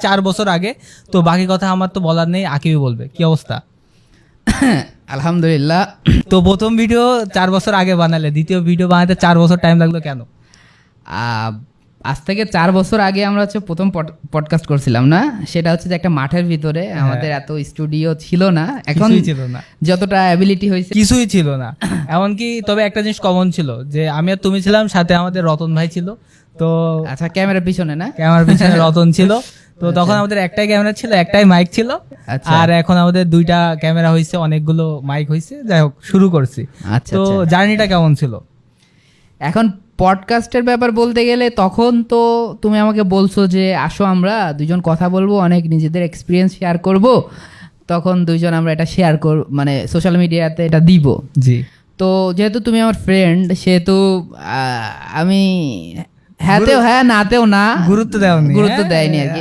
4 বছর আগে। তো বাকি কথা আমার তো বলার নেই, আকিবই বলবে। কি অবস্থা? আলহামদুলিল্লাহ। তো প্রথম ভিডিও 4 বছর আগে বানালে, দ্বিতীয় ভিডিও বানাতে 4 বছর টাইম লাগলো কেন? আজ থেকে 4 বছর আগে আমরা হচ্ছে প্রথম পডকাস্ট করছিলাম না, সেটা হচ্ছে যে একটা মাঠের ভিতরে, আমাদের এত স্টুডিও ছিল না, এখন ছিল না, যতটা অ্যাবিলিটি হয়েছে কিছুই ছিল না এমনকি। তবে একটা জিনিস কমন ছিল যে আমি আর তুমি ছিলাম, সাথে আমাদের রতন ভাই ছিল। তো আচ্ছা, ক্যামেরার পিছনে না, ক্যামেরার পিছনে রতন ছিল। তো তখন আমাদের একটাই ক্যামেরা ছিল, একটাই মাইক ছিল। আচ্ছা। আর এখন আমাদের 2টা ক্যামেরা হয়েছে, অনেকগুলো মাইক হয়েছে। যাই হোক, শুরু করছি। আচ্ছা, তো জার্নিটা কেমন ছিল? এখন পডকাস্টের ব্যাপার বলতে গেলে, তখন তো তুমি আমাকে বলছো যে আসো আমরা দুজন কথা বলবো, অনেক নিজেদের এক্সপিরিয়েন্স শেয়ার করব। তখন দুইজন আমরা এটা শেয়ার করব, মানে সোশ্যাল মিডিয়াতে এটা দিব। জি। তো যেহেতু তুমি আমার ফ্রেন্ড, সেহেতু আমি হ্যাঁতেও হ্যাঁ, নাতেও না, গুরুত্ব দেয়নি দেয়নি আর কি।